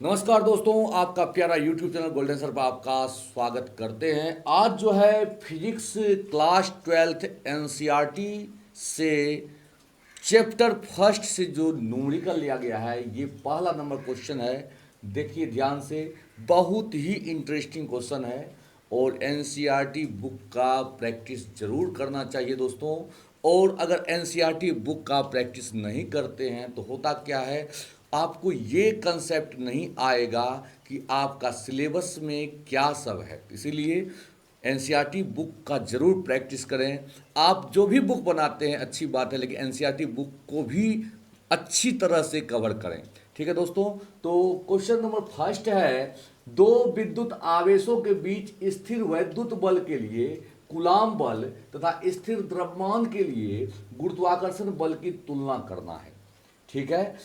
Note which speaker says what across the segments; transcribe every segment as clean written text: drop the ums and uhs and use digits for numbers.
Speaker 1: नमस्कार दोस्तों, आपका प्यारा YouTube चैनल गोल्डन सर पर आपका स्वागत करते हैं। आज जो है फिजिक्स क्लास 12th एनसीईआरटी से चैप्टर फर्स्ट से जो न्यूमेरिकल लिया गया है, ये पहला नंबर क्वेश्चन है। देखिए ध्यान से, बहुत ही इंटरेस्टिंग क्वेश्चन है और एनसीईआरटी बुक का प्रैक्टिस जरूर करना चाहिए दोस्तों। और अगर एनसीईआरटी बुक का प्रैक्टिस नहीं करते हैं तो होता क्या है, आपको ये कंसेप्ट नहीं आएगा कि आपका सिलेबस में क्या सब है। इसीलिए एनसीईआरटी बुक का जरूर प्रैक्टिस करें। आप जो भी बुक बनाते हैं अच्छी बात है, लेकिन एनसीईआरटी बुक को भी अच्छी तरह से कवर करें। ठीक है दोस्तों, तो क्वेश्चन नंबर फर्स्ट है, दो विद्युत आवेशों के बीच स्थिर वैद्युत बल के लिए कूलाम बल तथा स्थिर द्रव्यमान के लिए गुरुत्वाकर्षण बल की तुलना करना है। ठीक है,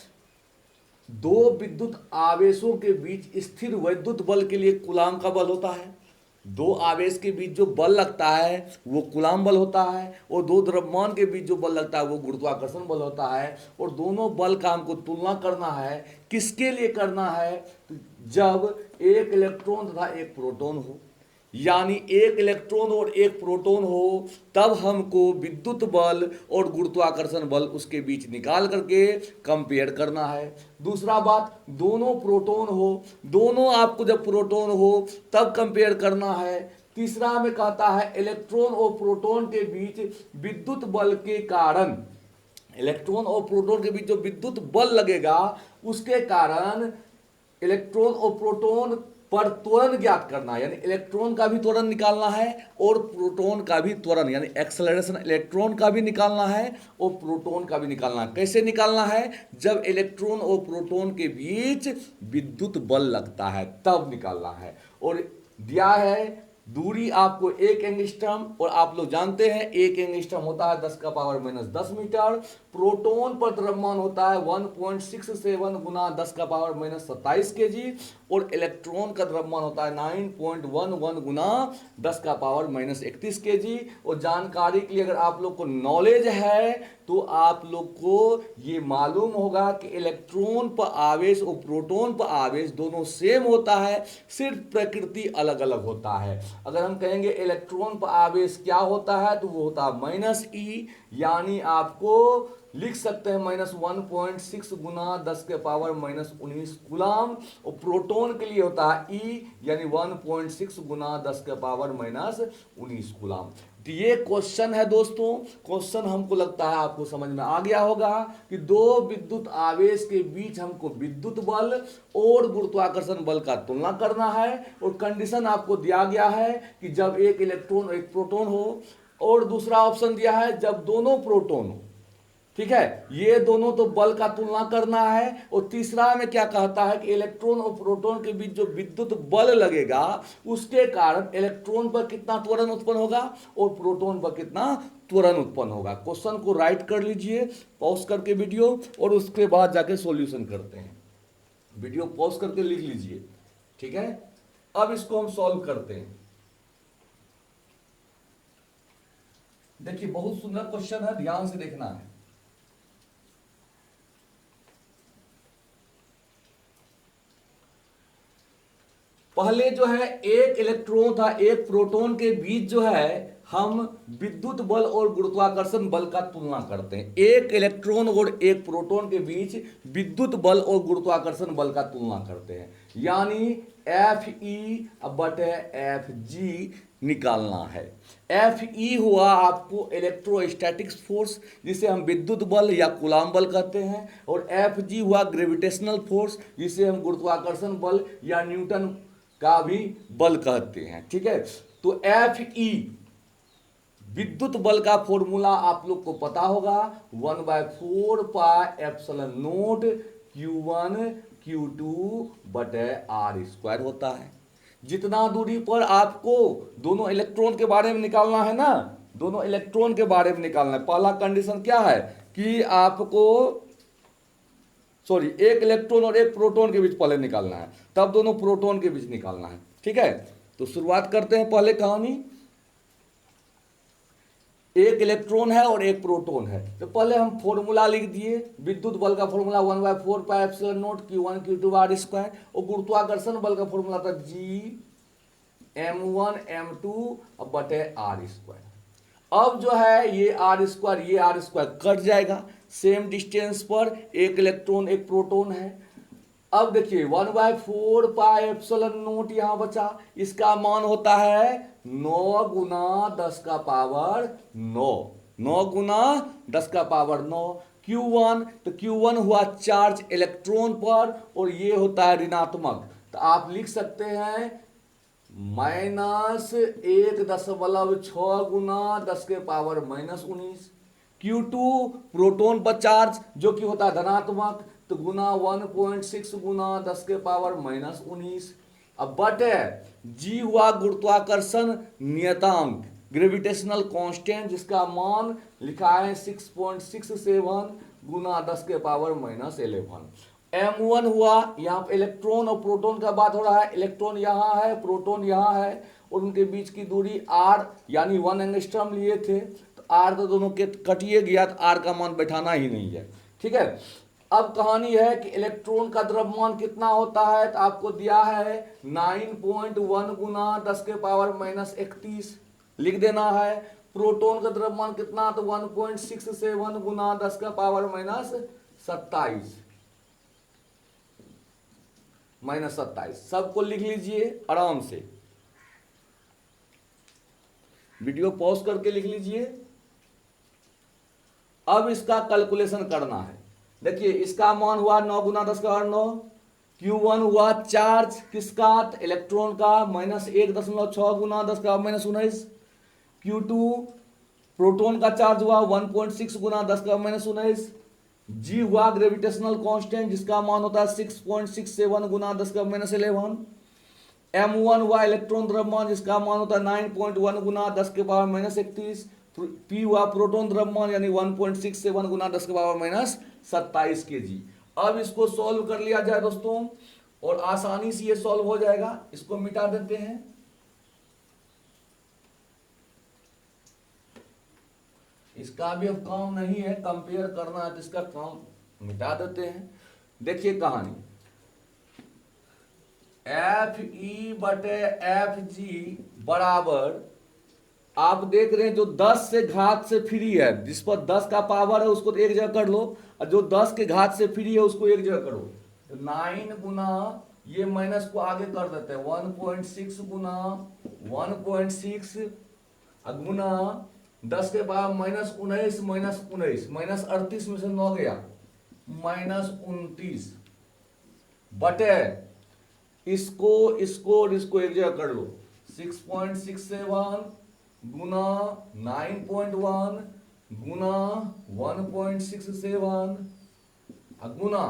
Speaker 1: दो विद्युत आवेशों के बीच स्थिर वैद्युत बल के लिए कूलाम का बल होता है। दो आवेश के बीच जो बल लगता है वो कूलाम बल होता है, और दो द्रव्यमान के बीच जो बल लगता है वो गुरुत्वाकर्षण बल होता है। और दोनों बल का हमको तुलना करना है। किसके लिए करना है? तो जब एक इलेक्ट्रॉन तथा एक प्रोटॉन हो, यानी एक इलेक्ट्रॉन और एक प्रोटॉन हो, तब हमको विद्युत बल और गुरुत्वाकर्षण बल उसके बीच निकाल करके कंपेयर करना है। दूसरा बात, दोनों प्रोटॉन हो, दोनों आपको जब प्रोटॉन हो तब कंपेयर करना है। तीसरा में कहता है इलेक्ट्रॉन और प्रोटॉन के बीच विद्युत बल के कारण, इलेक्ट्रॉन और प्रोटॉन के बीच जो विद्युत बल लगेगा उसके कारण इलेक्ट्रॉन और प्रोटॉन पर त्वरण ज्ञात करना है। यानी इलेक्ट्रॉन का भी त्वरण निकालना है और प्रोटॉन का भी त्वरण, यानी एक्सेलरेशन इलेक्ट्रॉन का भी निकालना है और प्रोटॉन का भी निकालना है। कैसे निकालना है? जब इलेक्ट्रॉन और प्रोटॉन के बीच विद्युत बल लगता है तब निकालना है। और दिया है दूरी आपको 1 एंगस्ट्रम, और आप लोग जानते हैं 1 एंगस्ट्रम होता है 10 का पावर माइनस 10 मीटर। प्रोटॉन पर द्रव्यमान होता है 1.67 गुना 10 का पावर माइनस 27 के जी, और इलेक्ट्रॉन का द्रव्यमान होता है 9.11 गुना 10 का पावर माइनस 31 के जी। और जानकारी के लिए अगर आप लोग को नॉलेज है तो आप लोग को ये मालूम होगा कि इलेक्ट्रॉन पर आवेश और प्रोटॉन पर आवेश दोनों सेम होता है, सिर्फ प्रकृति अलग अलग होता है। अगर हम कहेंगे इलेक्ट्रॉन पर आवेश क्या होता है तो वो होता है माइनस ई, यानी आपको लिख सकते हैं -1.6 गुना 10 के पावर माइनस 19 गुलाम। और प्रोटॉन के लिए होता है ई, यानी 1.6 गुना 10 के पावर माइनस 19 गुलाम। तो ये क्वेश्चन है दोस्तों। क्वेश्चन हमको लगता है आपको समझ में आ गया होगा कि दो विद्युत आवेश के बीच हमको विद्युत बल और गुरुत्वाकर्षण बल का तुलना करना है। और कंडीशन आपको दिया गया है कि जब एक इलेक्ट्रॉन और एक प्रोटॉन हो, और दूसरा ऑप्शन दिया है जब दोनों प्रोटॉन हो। ठीक है, ये दोनों तो बल का तुलना करना है। और तीसरा में क्या कहता है कि इलेक्ट्रॉन और प्रोटॉन के बीच जो विद्युत बल लगेगा उसके कारण इलेक्ट्रॉन पर कितना त्वरण उत्पन्न होगा और प्रोटॉन पर कितना त्वरण उत्पन्न होगा। क्वेश्चन को राइट कर लीजिए पॉज करके वीडियो, और उसके बाद जाके सॉल्यूशन करते हैं। वीडियो पॉज करके लिख लीजिए। ठीक है, अब इसको हम सॉल्व करते हैं। देखिए बहुत सुंदर क्वेश्चन है, ध्यान से देखना है। पहले जो है एक इलेक्ट्रॉन था एक प्रोटॉन के बीच जो है हम विद्युत बल और गुरुत्वाकर्षण बल का तुलना करते हैं। एक इलेक्ट्रॉन और एक प्रोटॉन के बीच विद्युत बल और गुरुत्वाकर्षण बल का तुलना करते हैं, यानी एफ ई बटे एफ जी निकालना है। एफ ई हुआ आपको इलेक्ट्रोस्टैटिक्स फोर्स, जिसे हम विद्युत बल या कूलाम बल कहते हैं, और एफ जी हुआ ग्रेविटेशनल फोर्स, जिसे हम गुरुत्वाकर्षण बल या न्यूटन का भी बल कहते हैं। ठीक है, तो एफ ई विद्युत बल का फॉर्मूला आप लोग को पता होगा, 1/4 pi epsilon naught Q1 Q2 बटे आर स्क्वायर होता है। जितना दूरी पर आपको दोनों इलेक्ट्रॉन के बारे में निकालना है ना, दोनों इलेक्ट्रॉन के बारे में निकालना है। पहला कंडीशन क्या है कि आपको सॉरी एक इलेक्ट्रॉन और एक प्रोटॉन के बीच पहले निकालना है, तब दोनों प्रोटॉन के बीच निकालना है। ठीक है, तो शुरुआत करते हैं पहले कहानी। एक इलेक्ट्रॉन है और एक प्रोटॉन है। तो पहले हम फॉर्मूला लिख दिए, विद्युत बल का formula 1/4πε0 Q1 Q2 R square, और गुरुत्वाकर्षण बल का फॉर्मूला था G(m1 m2) बटे R स्क्वायर। अब जो है ये R स्क्वायर कट जाएगा, सेम डिस्टेंस पर एक इलेक्ट्रॉन एक प्रोटॉन है। अब देखिए 1/4πε0 यहां बचा, इसका मान होता है 9 गुना 10 का पावर 9, 9 गुना 10 का पावर 9। Q1, तो Q1 हुआ चार्ज इलेक्ट्रॉन पर और ये होता है ऋणात्मक, तो आप लिख सकते हैं -1.6 गुना 10 के पावर -19। Q2 प्रोटॉन पर चार्ज जो कि होता है धनात्मक, तो गुना 1.6 गुना 10 के पावर -19। अब बटे जी हुआ गुरुत्वाकर्षण नियतांक ग्रेविटेशनल कांस्टेंट, जिसका मान लिखा है 6.67 गुना 10 के पावर -11। M1 हुआ, यहाँ पे इलेक्ट्रॉन और प्रोटॉन का बात हो रहा है, इलेक्ट्रॉन यहाँ है प्रोटॉन यहाँ है और उनके बीच की दूरी r यानी 1 एंगस्ट्रॉम लिए थे, तो r तो दोनों के कटिए गया, तो r का मान बैठाना ही नहीं है। ठीक है, अब कहानी है कि इलेक्ट्रॉन का द्रव्यमान कितना होता है, तो आपको दिया है 9.1 गुना 10 के पावर -31 लिख देना है। प्रोटॉन का द्रव्यमान कितना, तो 1.67 गुना 10 का पावर -27 सबको लिख लीजिए आराम से, वीडियो पॉज करके लिख लीजिए। अब इसका कैलकुलेशन करना है। देखिए इसका मान हुआ 9 गुना 10 का पावर 9। Q1 हुआ चार्ज किसका, इलेक्ट्रॉन का, -1.6 गुना 10 का पावर -19। Q2 प्रोटॉन का चार्ज हुआ 1.6 गुना 10 का पावर -19। G हुआ ग्रेविटेशनल कांस्टेंट, जिसका मान होता है 6.67 गुना 10 का पावर -11। M1 हुआ इलेक्ट्रॉन द्रव्यमान, जिसका मान होता है 9.1 गुना 10 के पावर -31। P हुआ प्रोटॉन द्रव्यमान यानी 1.67 गुना 10 के पावर -27 kg। अब इसको सॉल्व कर लिया जाए दोस्तों, और आसानी से ये सॉल्व हो जाएगा। इसको मिटा देते हैं, इसका भी अब काम नहीं है, कंपेयर करना है तो इसका काम मिटा देते हैं। देखिए कहानी, FE बटे FG बराबर, आप देख रहे हैं जो 10 से घात से फ्री है, जिस पर 10 का पावर है उसको तो एक जगह कर लो, और जो 10 के घात से फ्री है उसको एक जगह करो। तो 9 गुना, ये माइनस को आगे कर देते हैं, 1.6 गुना 1.6 गुना 10 के पावर -19 -38 में से 9 गया, -29 बटे इसको और इसको एक जगह कर लो, 6.67 गुना 9.1 गुना 1.67 गुना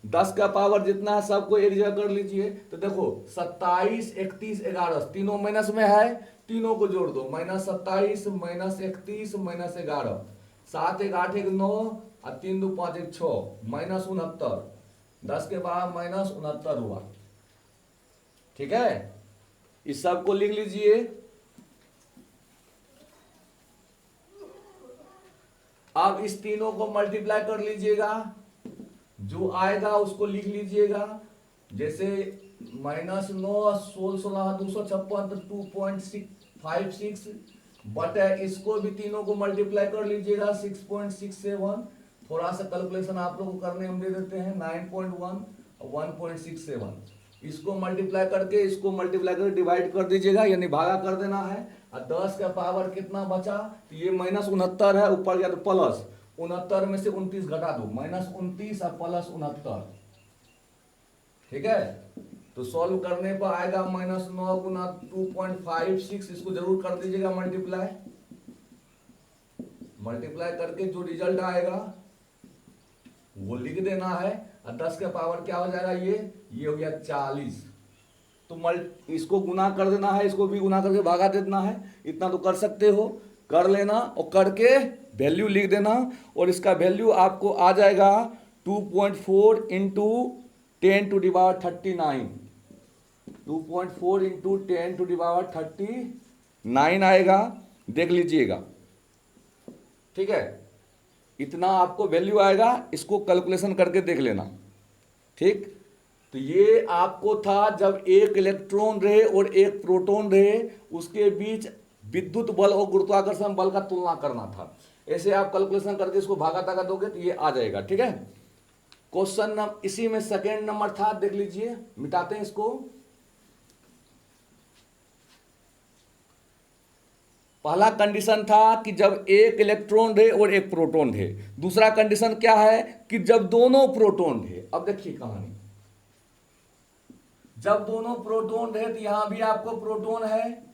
Speaker 1: 10 का पावर जितना है सबको एक जगह कर लीजिए। तो देखो 27, 31, 11 तीनों माइनस में है, तीनों को जोड़ दो, -27 -31 -11, 7 1 8 1 9 और 3 2 5 1 6 -69, 10 के पावर -69 हुआ। ठीक है, इस सब को लिख लीजिए। अब इस तीनों को मल्टीप्लाई कर लीजिएगा, जो आएगा उसको लिख लीजिएगा। जैसे -9 16 16 256 तो 2.56 बटे इसको भी तीनों को मल्टीप्लाई कर लीजिएगा 6.67। थोड़ा सा कैलकुलेशन आप लोगों को करने हम दे देते हैं, 9.1 और 1.67, इसको मल्टीप्लाई करके डिवाइड कर दीजिएगा, यानी भागा कर देना है। और 10 का पावर कितना बचा, तो ये -69 है, ऊपर गया तो प्लस 69 में से 29 घटा दो, -29 और +69। ठीक है, तो सॉल्व करने पर आएगा -9 गुना 2.56, इसको जरूर कर दीजिएगा मल्टीप्लाई करके जो रिजल्ट आएगा वो लिख देना है। और 10 का पावर क्या हो जाएगा, ये हो गया 40। तो इसको गुना कर देना है, इसको भी गुना करके भागा देना है, इतना तो कर सकते हो, कर लेना और करके वैल्यू लिख देना। और इसका वैल्यू आपको आ जाएगा 2.4 इंटू 10⁻39, 2.4 इंटू 10⁻39 आएगा, देख लीजिएगा। ठीक है, इतना आपको वैल्यू आएगा, इसको कैलकुलेशन करके देख लेना। ठीक, तो ये आपको था जब एक इलेक्ट्रॉन रहे और एक प्रोटॉन रहे, उसके बीच विद्युत बल और गुरुत्वाकर्षण बल का तुलना करना था। ऐसे आप कैलकुलेशन करके इसको भागा तागा दोगे तो ये आ जाएगा। ठीक है, क्वेश्चन नंबर इसी में सेकेंड नंबर था, देख लीजिए, मिटाते हैं इसको। पहला कंडीशन था कि जब एक इलेक्ट्रॉन रहे और एक प्रोटॉन रहे। दूसरा कंडीशन क्या है कि जब दोनों प्रोटॉन रहे। अब देखिए कहानी, जब दोनों प्रोटॉन रहे तो यहां भी आपको प्रोटॉन है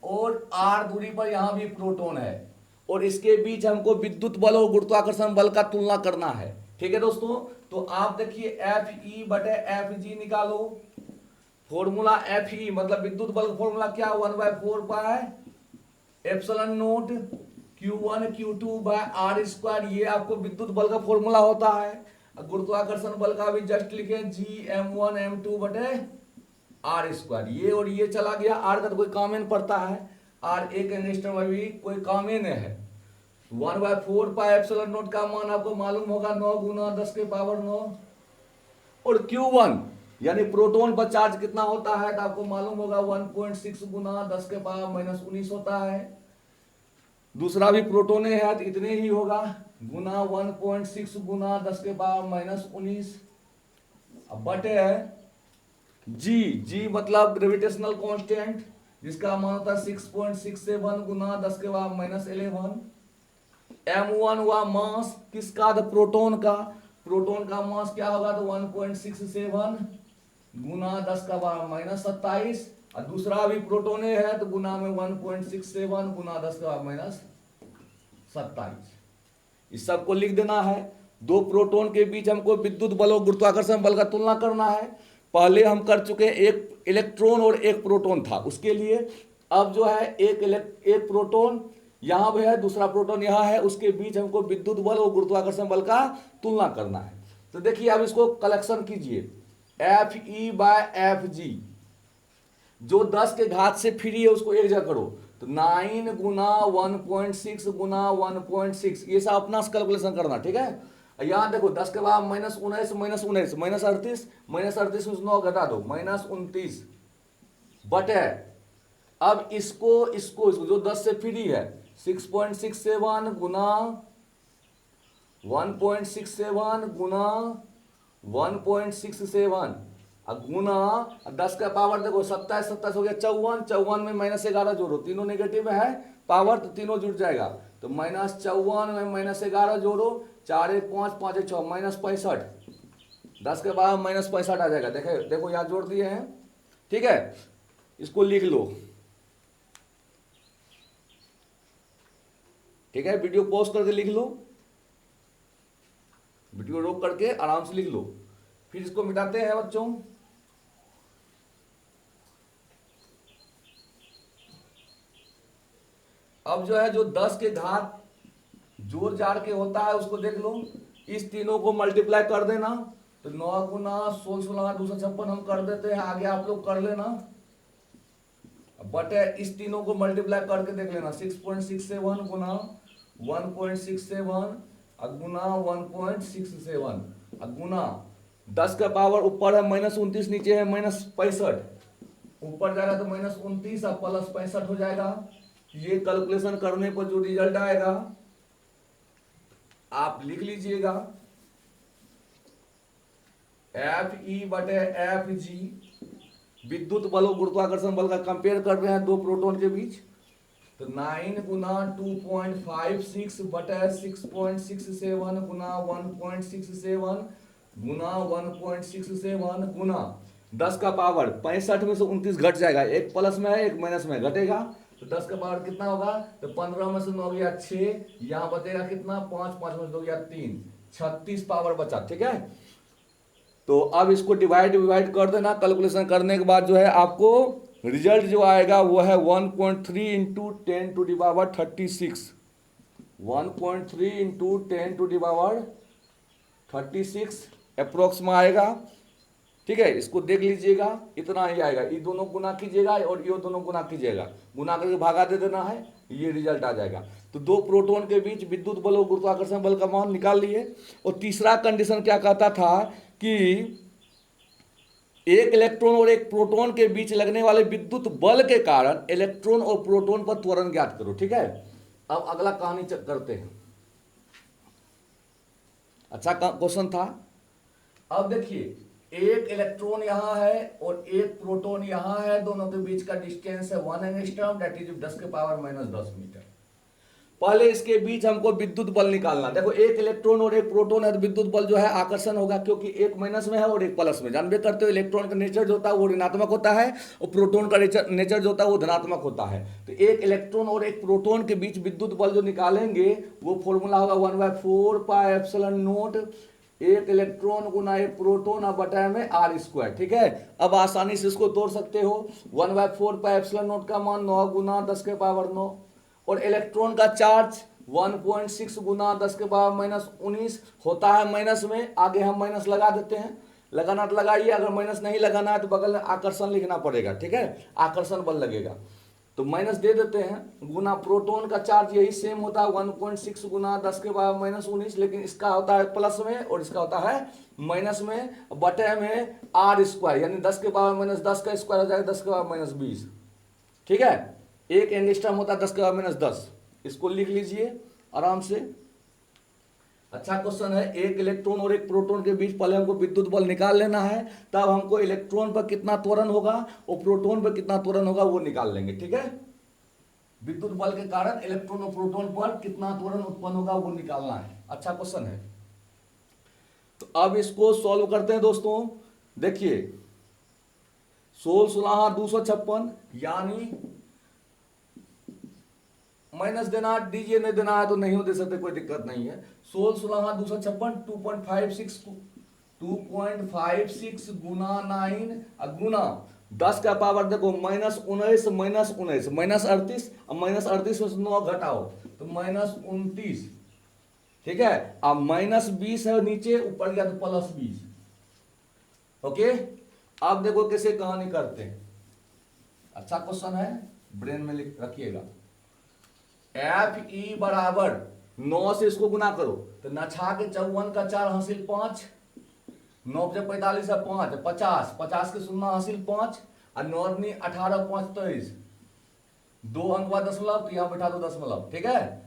Speaker 1: और r दूरी पर यहां भी प्रोटॉन है, और इसके बीच हमको विद्युत बल और गुरुत्वाकर्षण बल का तुलना करना है। ठीक है दोस्तों, तो आप देखिए Fe बटे Fg निकालो। फॉर्मूला Fe मतलब विद्युत बल का फॉर्मूला क्या, 1/4 pi epsilon naught Q1 Q2 by R square, ये आपको विद्युत बल का फॉर्मूला होता है। गुरुत्वाकर्षण बल का भी जस्ट लिखे Gm1 m2 बटे R स्क्वायर, ये और ये चला गया, R का तो कोई काम ही नहीं पड़ता है, R एक एंगस्ट्रॉम में भी कोई काम ही नहीं है। 1/4 पाई एप्सिलॉन नोट का मान आपको मालूम होगा 9 गुना 10 के पावर 9, और Q1 यानी प्रोटॉन पर चार्ज कितना होता है तो आपको मालूम होगा 1.6 गुना 10 के पावर -19 होता है। दूसरा भी प्रोटॉन है तो इतने ही होगा, गुना 1.6 गुना 10 के पावर -19। अब बटे है जी मतलब ग्रेविटेशनल कांस्टेंट, जिसका मान होता है 6.67 गुना 10 के पावर -11। m1 हुआ मास किसका, तो प्रोटॉन का। प्रोटॉन का मास क्या होगा तो 1.67 गुना 10 का पावर -27, और दूसरा भी प्रोटॉन है तो गुना में 1.67 गुना 10 का पावर -27। इस सब को लिख देना है। दो प्रोटॉन के बीच हमको विद्युत बल और गुरुत्वाकर्षण बल का तुलना करना है। पहले हम कर चुके, एक इलेक्ट्रॉन और एक प्रोटॉन था उसके लिए। अब जो है एक प्रोटॉन यहां भी है, दूसरा प्रोटॉन यहां है, उसके बीच हमको विद्युत बल और गुरुत्वाकर्षण बल का तुलना करना है। तो देखिए अब इसको कलेक्शन कीजिए, Fe बाय Fg, जो 10 के घात से फ्री है उसको एक जगह करो, तो 9 गुना 1.6 गुना 1.6, ये सब अपना कैलकुलेशन करना। ठीक है, यहां देखो 10 के बाद -19 -19 -38 में 9 घटा दो -29 बटे, अब इसको जो 10 से फ्री है 6.67 गुना 1.67 गुना 1.67 गुना 10 का पावर देखो 27 हो गया 54 में -11 जोड़ो, तीनों नेगेटिव है पावर तो तीनों जुड़ जाएगा, तो -54 में -11 जोड़ो, 4 1 5 5 1 6 -65, 10 के बाद -65 आ जाएगा। देखो यहाँ जोड़ दिए हैं। ठीक है, इसको लिख लो। ठीक है, वीडियो पॉज करके लिख लो, वीडियो रोक करके आराम से लिख लो, फिर इसको मिटाते हैं बच्चों। अब जो है जो 10 के घात जोड़ जाड़ के होता है उसको देख लो, इस तीनों को मल्टीप्लाई कर देना, तो 9 गुना 16 256 हम कर देते हैं, आगे आप लोग कर लेना। बटे इस तीनों को मल्टीप्लाई करके देख लेना, 6.67 गुना 1.67 गुना 1.67 गुना 10 का पावर ऊपर है -29, नीचे है -65, ऊपर जाएगा तो -29 और +65 हो जाएगा। ये कैलकुलेशन करने पर जो रिजल्ट आएगा आप लिख लीजिएगा, Fe बटे Fg, विद्युत बल और गुरुत्वाकर्षण बल का कंपेयर कर रहे हैं दो प्रोटॉन के बीच, तो 9 गुना 2.56 बटे 6.67 गुना 1.67 गुना 1.67 गुना 10 का पावर 65 में से 29 घट जाएगा, एक प्लस में है एक माइनस में घटेगा, तो 10 का पावर कितना होगा, तो 15 में से 9 गया 6, यहाँ बचेगा कितना 5 5 में से 2 गया 3, 36 पावर बचा। ठीक है, तो अब इसको डिवाइड कर देना, कैलकुलेशन करने के बाद जो है आपको रिजल्ट जो आएगा वो है 1.3 into 10 to the power 36, 1.3 into 10 to the power 36 approx में आएगा। ठीक है, इसको देख लीजिएगा, इतना ही आएगा, ये दोनों गुना कीजिएगा और ये दोनों गुना कीजिएगा, गुना करके भागा दे देना है, ये रिजल्ट आ जाएगा। तो दो प्रोटॉन के बीच विद्युत बल और गुरुत्वाकर्षण बल का मान निकाल लिए। और तीसरा कंडीशन क्या कहता था कि एक इलेक्ट्रॉन और एक प्रोटॉन के बीच लगने वाले विद्युत बल के कारण इलेक्ट्रॉन और प्रोटॉन पर त्वरण ज्ञात करो। ठीक है, अब अगला कहानी करते हैं। अच्छा क्वेश्चन था। अब देखिए, एक इलेक्ट्रॉन यहां है और एक प्रोटॉन यहां है, दोनों के बीच का डिस्टेंस है 1 एंगस्ट्रॉम, दैट इज 10 के पावर -10 मीटर। पहले इसके बीच हमको विद्युत बल निकालना। देखो, एक इलेक्ट्रॉन और एक प्रोटॉन है तो विद्युत बल जो है आकर्षण होगा, क्योंकि एक माइनस में है और एक प्लस में। जानबे करते हो इलेक्ट्रॉन का नेचर जो होता है वो ऋणात्मक होता है और प्रोटॉन का नेचर जो होता है वो धनात्मक होता है। तो एक इलेक्ट्रॉन और एक प्रोटॉन के बीच विद्युत बल जो निकालेंगे वो फॉर्मूला होगा 1/4 पाई एप्सिलॉन नॉट, एक इलेक्ट्रॉन गुना एक प्रोटॉन अब बटा में r²। ठीक है, अब आसानी से इसको तोड़ सकते हो। 1/4 पाई एप्सिलॉन नॉट का मान 9 गुना 10 के पावर 9 और इलेक्ट्रॉन का चार्ज 1.6 गुना 10 के पावर -19 होता है माइनस में। आगे हम माइनस लगा देते हैं, लगाना तो लगाइए, अगर माइनस नहीं लगाना है तो बगल में आकर्षण लिखना पड़ेगा। ठीक है, आकर्षण बल लगेगा तो माइनस दे देते हैं। गुना प्रोटॉन का चार्ज यही सेम होता है 1.6 गुना 10 के पावर -19, लेकिन इसका होता है प्लस में और इसका होता है माइनस में, बटे में r², यानी 10 के पावर -10 का स्क्वायर हो जाएगा 10 के पावर -20। ठीक है, एक एंगस्ट्रॉम होता है 10 के पावर -10, इसको लिख लीजिए आराम से। अच्छा क्वेश्चन है, एक इलेक्ट्रॉन और एक प्रोटॉन के बीच पहले हमको विद्युत बल निकाल लेना है, तब हमको इलेक्ट्रॉन पर कितना त्वरण होगा और प्रोटॉन पर कितना त्वरण होगा वो निकाल लेंगे। ठीक है, विद्युत बल के कारण इलेक्ट्रॉन और प्रोटॉन पर कितना त्वरण उत्पन्न होगा वो निकालना है। अच्छा क्वेश्चन है, तो अब इसको सॉल्व करते हैं दोस्तों। देखिए 16 256, यानी माइनस देना दीजिए, नहीं देना है तो नहीं हो दे सकते, कोई दिक्कत नहीं है। 16 256 2.56 गुना 9 गुना 10 का पावर देखो -19 -38 अब -38 में से 9 घटाओ तो -29। ठीक है, अब -20 है नीचे, ऊपर गया तो +20। ओके, अब देखो कैसे कहानी करते हैं। अच्छा क्वेश्चन है, ब्रेन में रखिएगा। Fe बराबर 9 से इसको गुना करो तो नछा के 54 का 4 हासिल 5, 9 से 45 है 5 50, 50 के 0 हासिल 5 और 9 18 5 23, 2 अंक बाद दशमलव, तो यहां बैठा दो दशमलव। ठीक है,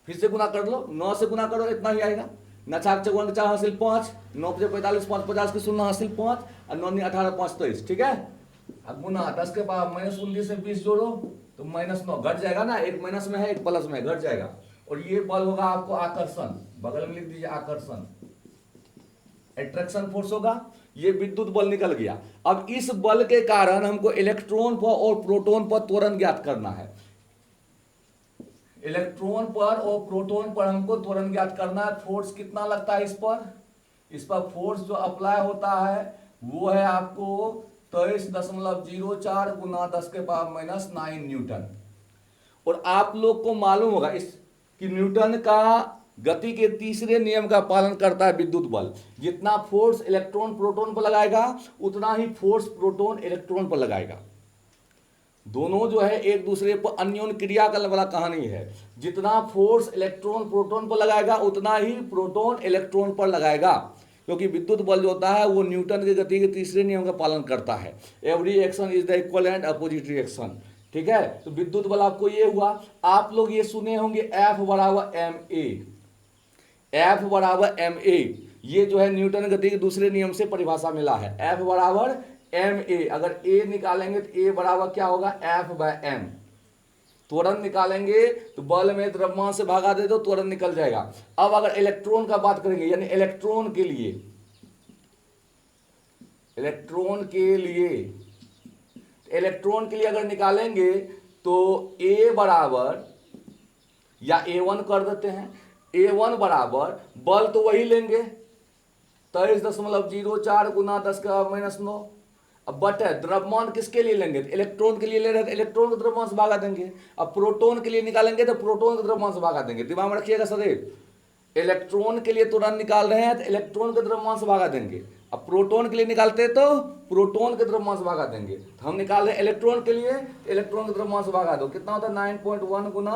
Speaker 1: फिर से गुना कर लो, 9 से गुना करो इतना ही आएगा। नछा के 54 का 4 हासिल 5, 9 से 45 5 50 के 0 हासिल 5 और 9 18 5 23। ठीक है, अब गुना 10 के बाद -19 से 20 जोड़ो तो -9 घट जाएगा ना, एक माइनस में है एक प्लस में, घट जाएगा। और ये बल होगा आपको आकर्षण, बगल में लिख दीजिए आकर्षण, अट्रैक्शन फोर्स होगा। ये विद्युत बल निकल गया। अब इस बल के कारण हमको इलेक्ट्रॉन पर और प्रोटॉन पर त्वरण ज्ञात करना है। इलेक्ट्रॉन पर और प्रोटॉन पर हमको त्वरण ज्ञात करना है। फोर्स कितना लगता है इस पर फोर्स जो अप्लाई होता है वो है आपको 23.04 गुना 10 के पावर -9 न्यूटन। और आप लोग को मालूम होगा इस कि न्यूटन का गति के तीसरे नियम का पालन करता है विद्युत बल। जितना फोर्स इलेक्ट्रॉन प्रोटॉन पर लगाएगा उतना ही फोर्स प्रोटॉन इलेक्ट्रॉन पर लगाएगा। दोनों जो है एक दूसरे पर अन्योन्य क्रिया करने वाला कहानी है। जितना फोर्स इलेक्ट्रॉन प्रोटॉन पर लगाएगा उतना ही प्रोटॉन इलेक्ट्रॉन पर लगाएगा, क्योंकि विद्युत बल जो होता है वो न्यूटन की गति के तीसरे नियम का पालन करता है। Every action is the equal and opposite reaction. ठीक है, तो विद्युत बल आपको ये हुआ। आप लोग ये सुने होंगे F बराबर ma, F बराबर ma, ये जो है न्यूटन गति के दूसरे नियम से परिभाषा मिला है। F बराबर ma, अगर a निकालेंगे तो a बराबर क्या होगा F/m। त्वरण निकालेंगे तो बल में द्रव्यमान से भागा दे दो, त्वरण निकल जाएगा। अब अगर इलेक्ट्रॉन का बात करेंगे, यानी इलेक्ट्रॉन के लिए अगर निकालेंगे तो a बराबर, या a1 कर देते हैं, a1 बराबर बल तो वही लेंगे 23.04 गुना 10 का -9। अब बटे द्रव्यमान किसके लिए लेंगे, इलेक्ट्रॉन के लिए ले रहे हैं, इलेक्ट्रॉन को द्रव्यमान से भागा देंगे। अब प्रोटॉन के लिए निकालेंगे तो प्रोटॉन को द्रव्यमान से भागा देंगे। दिमाग में रखिएगा सदैव, इलेक्ट्रॉन के लिए त्वरण निकाल रहे हैं तो इलेक्ट्रॉन को द्रव्यमान से भागा देंगे। अब प्रोटॉन के लिए निकालते तो प्रोटॉन की तरफ मास भागा देंगे, तो हम निकाल रहे इलेक्ट्रॉन के लिए, इलेक्ट्रॉन की तरफ मास भागा दो, कितना होता है 9.1 गुना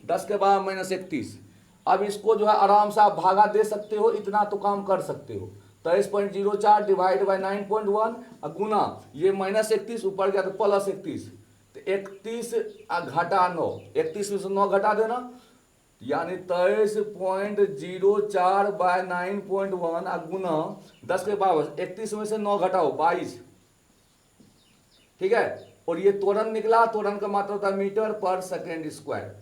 Speaker 1: 10⁻−31। अब इसको जो है आराम से आप भागा दे सकते हो, इतना तो काम कर सकते हो। 23.04 डिवाइड बाई 9.1 गुना ये -31 ऊपर गया तो +31, तो 31 घटा 9, 31 में से 9 घटा देना, यानी 23.04 बाय 9.1 गुना 10⁻31 में से 9 घटाओ 22, ठीक है। और ये त्वरण निकला, त्वरण का मात्रा होता है मीटर पर सेकेंड स्क्वायर,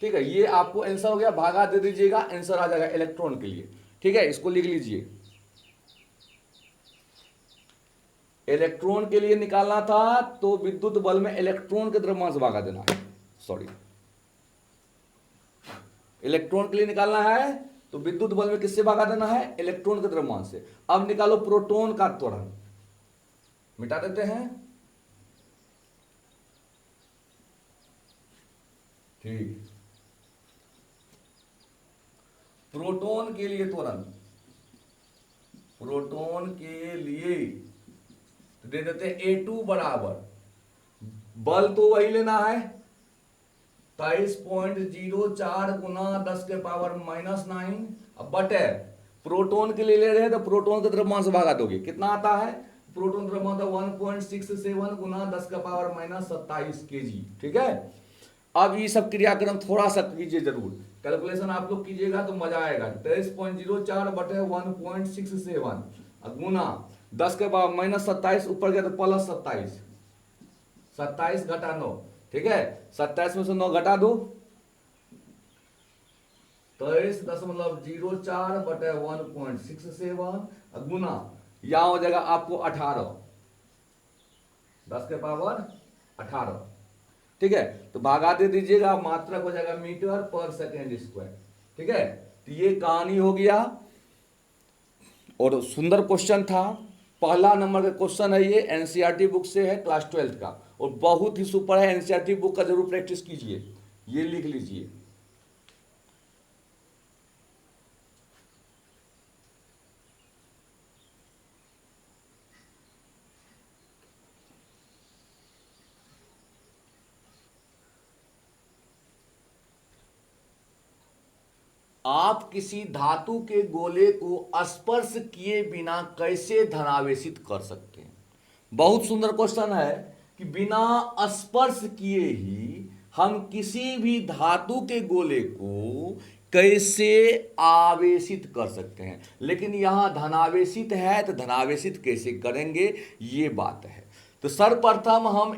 Speaker 1: ठीक है। ये आपको आंसर हो गया, भागा दे दीजिएगा, आंसर आ जाएगा इलेक्ट्रॉन के लिए, ठीक है। इसको लिख लीजिए, इलेक्ट्रॉन के लिए निकालना था तो विद्युत बल में इलेक्ट्रॉन की तरफ मास भागा देना है, सॉरी, इलेक्ट्रॉन के लिए निकालना है तो विद्युत बल में किससे भागा देना है, इलेक्ट्रॉन की तरफ मास से। अब निकालो प्रोटॉन का त्वरण, मिटा देते हैं, ठीक। प्रोटॉन के लिए त्वरण, प्रोटॉन के लिए तो दे देते हैं A2 बराबर, बल तो वही लेना है 23.04 गुना 10⁻⁻9, अब बटे प्रोटॉन के लिए ले रहे हैं तो प्रोटॉन की तरफ मास भागा दोगे, कितना आता है, प्रोटॉन की तरफ मास 1.67 गुना 10⁻27 kg, ठीक है। अब ये सब क्रियाक्रम थोड़ा सा कीजिए जरूर, कैलकुलेशन आप लोग कीजिएगा तो मजा आएगा। 23.04 बटे 1.67 गुना 10⁻27 ऊपर गया तो +27, 27 घटा 9, ठीक है। 27 में से 9 घटा दो, 23.04 बटे 1.67 गुना यहां हो जाएगा आपको 18, 10⁻18, ठीक है। तो भागा दे दीजिएगा, मात्रक हो जाएगा मीटर पर सेकेंड स्क्वायर, ठीक है। तो ये कहानी हो गया, और सुंदर क्वेश्चन था, पहला नंबर का क्वेश्चन है ये, एनसीईआरटी बुक से है, क्लास 12 का, और बहुत ही सुपर है, एनसीईआरटी बुक का जरूर प्रैक्टिस कीजिए, ये लिख लीजिए। आप किसी धातु के गोले को स्पर्श किए बिना कैसे धनावेशित कर सकते हैं। बहुत सुंदर क्वेश्चन है कि बिना स्पर्श किए ही हम किसी भी धातु के गोले को कैसे आवेशित कर सकते हैं, लेकिन यहां धनावेशित है तो धनावेशित कैसे करेंगे ये बात है। तो सर्वप्रथम हम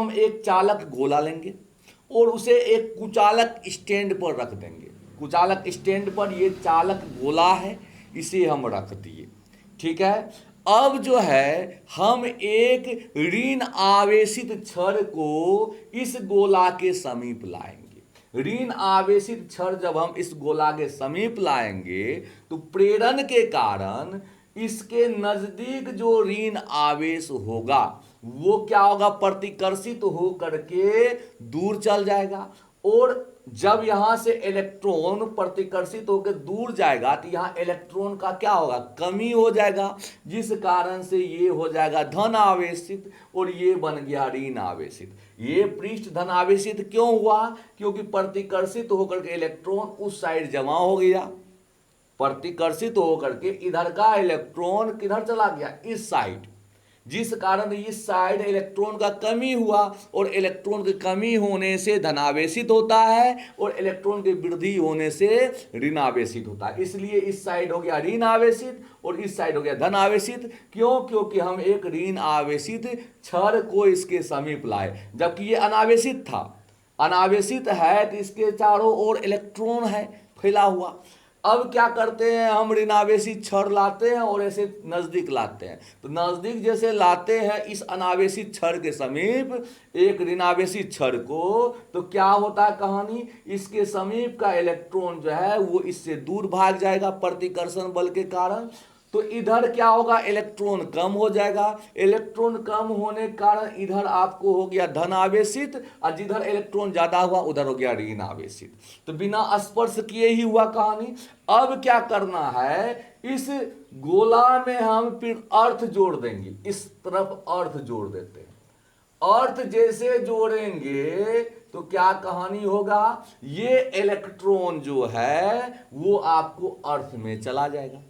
Speaker 1: एक चालक गोला लेंगे और उसे एक कुचालक स्टैंड पर रख देंगे। कुचालक स्टैंड पर ये चालक गोला है, इसे हम रख दिए, ठीक है। अब जो है हम एक ऋण आवेशित छड़ को इस गोला के समीप लाएंगे। ऋण आवेशित छड़ जब हम इस गोला के समीप लाएंगे तो प्रेरण के कारण इसके नजदीक जो ऋण आवेश होगा वो क्या होगा, प्रतिकर्षित हो करके दूर चल जाएगा, और जब यहां से इलेक्ट्रॉन प्रतिकर्षित होकर दूर जाएगा तो यहां इलेक्ट्रॉन का क्या होगा, कमी हो जाएगा, जिस कारण से ये हो जाएगा धन आवेशित और ये बन गया ऋण आवेशित। ये पृष्ठ धन आवेशित क्यों हुआ, क्योंकि प्रतिकर्षित होकर के इलेक्ट्रॉन उस साइड जमा हो गया, प्रतिकर्षित होकर के इधर का इलेक्ट्रॉन किधर चला गया, इस साइड, जिस कारण इस साइड इलेक्ट्रॉन का कमी हुआ, और इलेक्ट्रॉन की कमी होने से धनावेशित होता है और इलेक्ट्रॉन की वृद्धि होने से ऋणावेशित होता है। इसलिए इस साइड हो गया ऋण आवेशित और इस साइड हो गया धन आवेशित। क्यों, क्योंकि हम एक ऋण आवेशित छड़ को इसके समीप लाए, जबकि ये अनावेशित था। अनावेशित है तो इसके चारों ओर इलेक्ट्रॉन है फैला हुआ। अब क्या करते हैं, हम ऋणावेशित छड़ लाते हैं और ऐसे नजदीक लाते हैं। तो नजदीक जैसे लाते हैं इस अनावेशित छड़ के समीप एक ऋणावेशित छड़ को, तो क्या होता है कहानी, इसके समीप का इलेक्ट्रॉन जो है वो इससे दूर भाग जाएगा प्रतिकर्षण बल के कारण। तो इधर क्या होगा, इलेक्ट्रॉन कम हो जाएगा। इलेक्ट्रॉन कम होने के कारण इधर आपको हो गया धन आवेशित, और जिधर इलेक्ट्रॉन ज्यादा हुआ उधर हो गया ऋण आवेशित। तो बिना स्पर्श किए ही हुआ कहानी। अब क्या करना है, इस गोला में हम फिर अर्थ जोड़ देंगे, इस तरफ अर्थ जोड़ देते हैं। अर्थ जैसे जोड़ेंगे तो क्या कहानी होगा, ये इलेक्ट्रॉन जो है वो आपको अर्थ में चला जाएगा।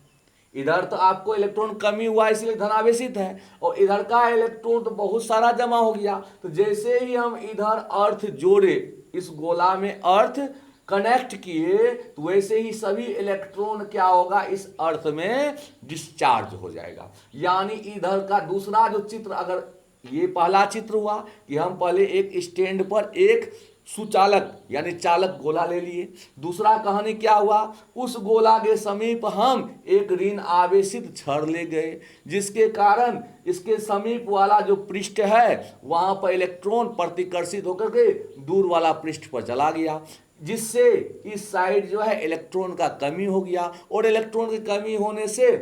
Speaker 1: इधर तो आपको इलेक्ट्रॉन कमी हुआ इसलिए धनावेशित है, और इधर का इलेक्ट्रॉन तो बहुत सारा जमा हो गया। तो जैसे ही हम इधर अर्थ जोड़े, इस गोला में अर्थ कनेक्ट किए, तो वैसे ही सभी इलेक्ट्रॉन क्या होगा, इस अर्थ में डिस्चार्ज हो जाएगा। यानी इधर का दूसरा जो चित्र, अगर ये पहला चित्र हुआ कि हम पहले एक स्टैंड पर एक सुचालक यानी चालक गोला ले लिए। दूसरा कहानी क्या हुआ, उस गोला के समीप हम एक ऋण आवेशित छड़ ले गए, जिसके कारण इसके समीप वाला जो पृष्ठ है वहां पर इलेक्ट्रॉन प्रतिकर्षित होकर के दूर वाला पृष्ठ पर चला गया, जिससे इस साइड जो है इलेक्ट्रॉन का कमी हो गया, और इलेक्ट्रॉन की कमी होने से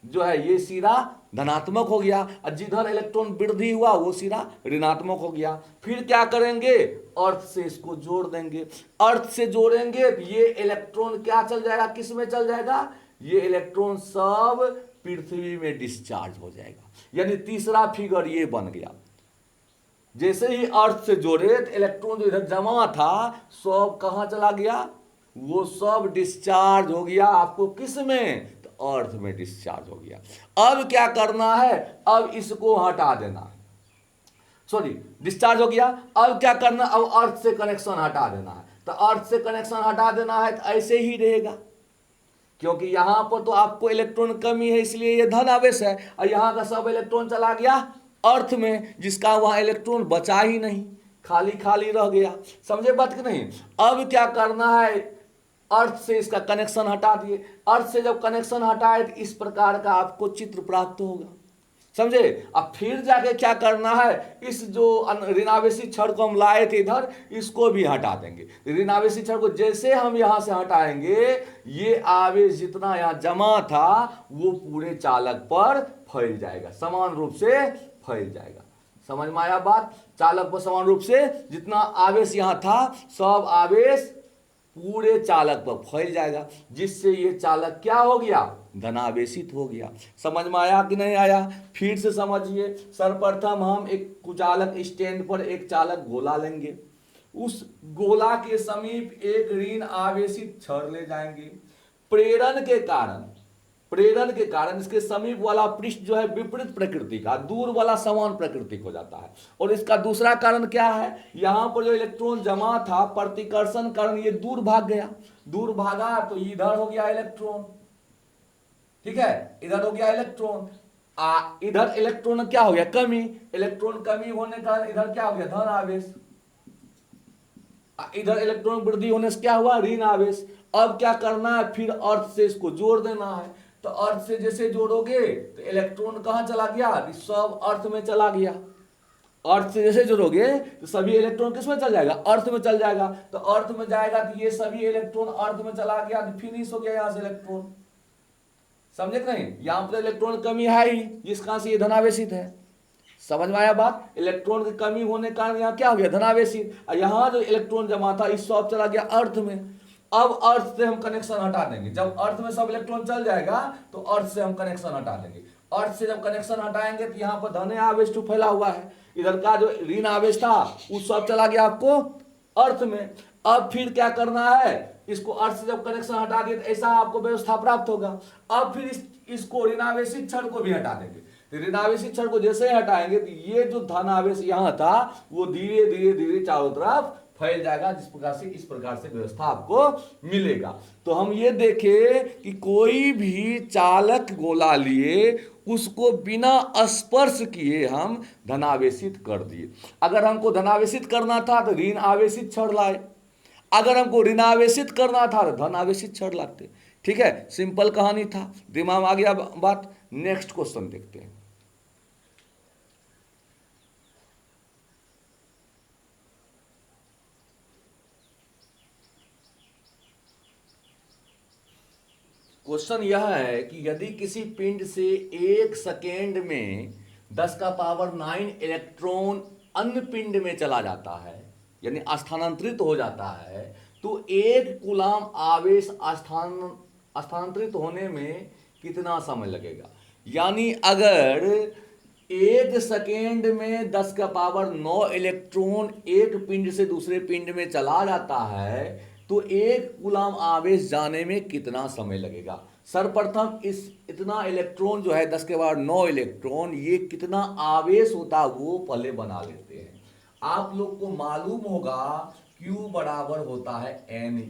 Speaker 1: जो है ये सीधा धनात्मक हो गया, और जिधर इलेक्ट्रॉन वृद्धि हुआ वो सीधा ऋणात्मक हो गया। फिर क्या करेंगे, अर्थ से इसको जोड़ देंगे। अर्थ से जोड़ेंगे तो ये इलेक्ट्रॉन क्या चल जाएगा, किस में चल जाएगा, ये इलेक्ट्रॉन सब पृथ्वी में डिस्चार्ज हो जाएगा। यानी तीसरा फिगर ये बन गया। जैसे ही अर्थ से जोड़े तो इलेक्ट्रॉन जो इधर जमा था सब कहां चला गया, वो सब डिस्चार्ज हो गया आपको किस में, अर्थ में डिस्चार्ज हो गया। अब क्या करना है, अब इसको हटा देना है, सॉरी डिस्चार्ज हो गया। अब क्या करना, अब अर्थ से कनेक्शन हटा देना है। तो अर्थ से कनेक्शन हटा देना है तो ऐसे ही रहेगा, क्योंकि यहां पर तो आपको इलेक्ट्रॉन कमी है इसलिए ये धन आवेश है, और यहां का सब इलेक्ट्रॉन चला गया अर्थ में, जिसका वहां इलेक्ट्रॉन बचा ही नहीं, खाली खाली रह गया। समझे बात कि नहीं। अब क्या करना है, अर्थ से इसका कनेक्शन हटा दिए। अर्थ से जब कनेक्शन हटाए तो इस प्रकार का आपको चित्र प्राप्त होगा, समझे। अब फिर जाके क्या करना है, इस जो ऋणावेशी छड़ को हम लाए थे इधर, इसको भी हटा देंगे। ऋणावेशी छड़ को जैसे हम यहां से हटाएंगे, ये आवेश जितना यहां जमा था वो पूरे चालक पर फैल जाएगा, समान रूप से फैल जाएगा। समझ में आया बात, चालक पर समान रूप से जितना आवेश यहां था सब आवेश पूरे चालक पर फैल जाएगा, जिससे ये चालक क्या हो गया, धनावेशित हो गया। समझ में आया कि नहीं आया, फिर से समझिए। सर्वप्रथम हम एक कुचालक स्टैंड पर एक चालक गोला लेंगे, उस गोला के समीप एक ऋण आवेशित छड़ ले जाएंगे। प्रेरण के कारण इसके समीप वाला पृष्ठ जो है विपरीत प्रकृति का, दूर वाला समान प्रकृति हो जाता है। और इसका दूसरा कारण क्या है, यहां पर जो इलेक्ट्रॉन जमा था प्रतिकर्षण कारण ये दूर भाग गया, दूर भागा तो इधर हो गया इलेक्ट्रॉन, ठीक है, इधर हो गया इलेक्ट्रॉन। इधर इलेक्ट्रॉन क्या हो गया, कमी। इलेक्ट्रॉन कमी होने का इधर क्या हो गया, धन आवेश। इधर इलेक्ट्रॉन वृद्धि होने से क्या हुआ, ऋण आवेश। अब क्या करना है, फिर अर्थ से इसको जोड़ देना है। तो अर्थ से जैसे जोड़ोगे तो इलेक्ट्रॉन कहां चला गया, सब अर्थ में चला गया। अर्थ से जैसे जोड़ोगे तो सभी इलेक्ट्रॉन किस में चल जाएगा, अर्थ में चल जाएगा। तो अर्थ में जाएगा तो ये सभी इलेक्ट्रॉन अर्थ में चला गया, तो फिनिश हो गया यहां से इलेक्ट्रॉन। समझे कि नहीं, यहां पर इलेक्ट्रॉन कमी है ही, जिस कारण से ये धनावेशित है। समझ में आया बात, इलेक्ट्रॉन की कमी होने के कारण यहाँ क्या हो गया, धनावेशित। और यहाँ जो इलेक्ट्रॉन जमा था इस सब चला गया अर्थ में। अब अर्थ से हम कनेक्शन हटा देंगे, जब अर्थ में सब इलेक्ट्रॉन चल जाएगा तो अर्थ से हम कनेक्शन हटा देंगे। अर्थ से जब कनेक्शन हटाएंगे तो यहाँ पर धन आवेश तो फैला हुआ है, इधर का जो ऋण आवेश था वो सब चला गया आपको अर्थ में। अब फिर क्या करना है, इसको अर्थ से जब कनेक्शन हटा दिए तो ऐसा आपको व्यवस्था प्राप्त होगा। अब फिर इसको ऋणावेशित छड़ को भी हटा देंगे। ऋणावेशित छड़ को जैसे ही हटाएंगे तो ये जो धन आवेश यहां था वो धीरे धीरे धीरे चारों तरफ फैल जाएगा, जिस प्रकार से इस प्रकार से व्यवस्था आपको मिलेगा। तो हम ये देखें कि कोई भी चालक गोला लिए उसको बिना स्पर्श किए हम धनावेशित कर दिए। अगर हमको धनावेशित करना था तो ऋण आवेशित छड़ लाए, अगर हमको ऋणावेशित करना था तो धन आवेशित छड़ लाते। ठीक है, सिंपल कहानी था, दिमाग में आ गया बात। नेक्स्ट क्वेश्चन देखते हैं। क्वेश्चन यह है कि यदि किसी पिंड से 1 सेकेंड में 10⁻⁹ इलेक्ट्रॉन अन्य पिंड में चला जाता है, यानी स्थानांतरित हो जाता है, तो 1 कूलाम आवेश स्थानांतरित होने में कितना समय लगेगा। यानी अगर 1 सेकेंड में 10⁻⁹ इलेक्ट्रॉन एक पिंड से दूसरे पिंड में चला जाता है तो 1 कूलाम आवेश जाने में कितना समय लगेगा। सर्वप्रथम इतना इलेक्ट्रॉन जो है 10⁻⁹ इलेक्ट्रॉन, ये कितना आवेश होता है वो पहले बना लेते हैं। आप लोग को मालूम होगा Q बराबर होता है Ne।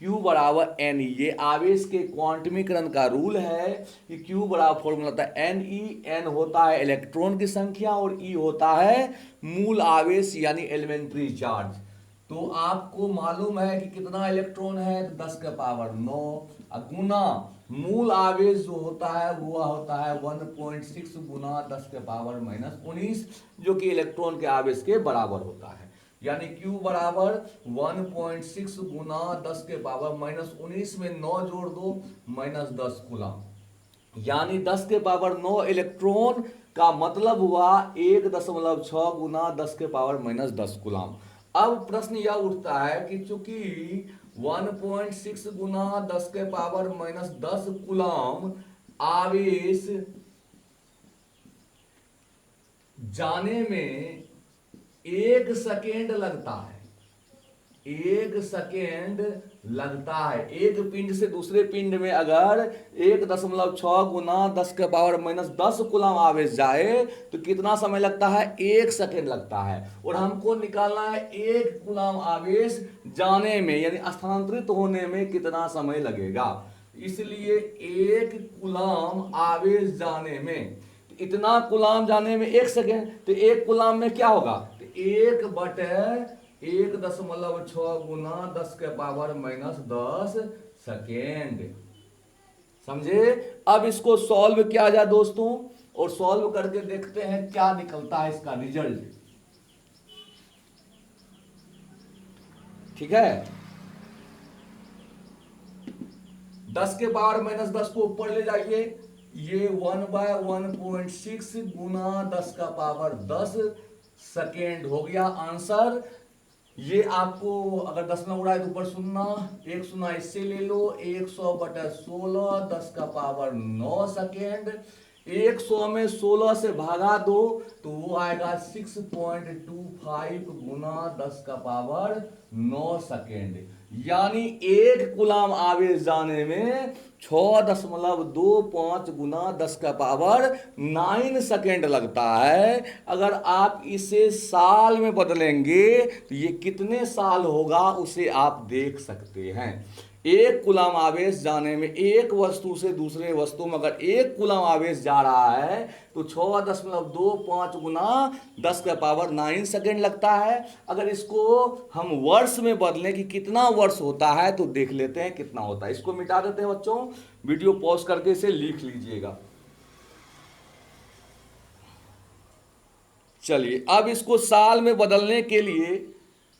Speaker 1: Q बराबर Ne, ये आवेश के क्वांटमीकरण का रूल है कि Q बराबर फॉर्मूला होता है Ne। N होता है इलेक्ट्रॉन की संख्या और E होता है मूल आवेश यानी एलिमेंट्री चार्ज। तो आपको मालूम है कि कितना इलेक्ट्रॉन है, 10⁻⁹ गुना मूल आवेश जो होता है वो होता है 1.6 गुना 10⁻⁻⁹, जो कि इलेक्ट्रॉन के आवेश के बराबर होता है। यानी Q बराबर 1.6 गुना 10⁻⁻�19 में 9 जोड़ दो -10 कूलाम, यानी 10⁻⁹ इलेक्ट्रॉन का मतलब हुआ 1.6 गुना 10⁻⁻10 कूलाम। अब प्रश्न यह उठता है कि चूंकि 1.6 गुना 10⁻⁻10 कूलाम आवेश जाने में 1 सेकेंड लगता है, 1 सेकेंड लगता है। एक पिंड से दूसरे पिंड में अगर 1.6 गुना 10⁻⁻10 कूलाम आवेश जाए तो कितना समय लगता है, 1 सेकेंड लगता है। और हमको निकालना है 1 कूलाम आवेश जाने में यानी स्थानांतरित होने में कितना समय लगेगा। इसलिए 1 कूलाम आवेश जाने में, इतना कूलाम जाने में 1 सेकेंड, तो 1 कूलाम में क्या होगा, तो 1/1.6 गुना 10⁻⁻10 सेकेंड। समझे। अब इसको सॉल्व किया जाए दोस्तों, और सॉल्व करके देखते हैं क्या निकलता है इसका रिजल्ट। ठीक है, 10⁻⁻10 को ऊपर ले जाइए, ये 1/1.6 गुना 10⁻10 सेकेंड हो गया आंसर। ये आपको अगर 10 में उड़ाए तो ऊपर 0, 1 0 इससे ले लो, 100/16 10⁻9 सेकेंड। 100 में 16 से भागा दो तो वो आएगा 6.25 गुना 10⁻9 सेकेंड। यानी 1 कूलाम आवेश जाने में 6.25 गुना 10⁻9 सेकेंड लगता है। अगर आप इसे साल में बदलेंगे तो ये कितने साल होगा उसे आप देख सकते हैं। 1 कूलाम आवेश जाने में एक वस्तु से दूसरे वस्तु में अगर 1 कूलाम आवेश जा रहा है तो 6.25 गुना 10⁻9 सेकेंड लगता है। अगर इसको हम वर्ष में बदलें कि कितना वर्ष होता है तो देख लेते हैं कितना होता है। इसको मिटा देते हैं बच्चों, वीडियो पॉज करके इसे लिख लीजिएगा। चलिए, अब इसको साल में बदलने के लिए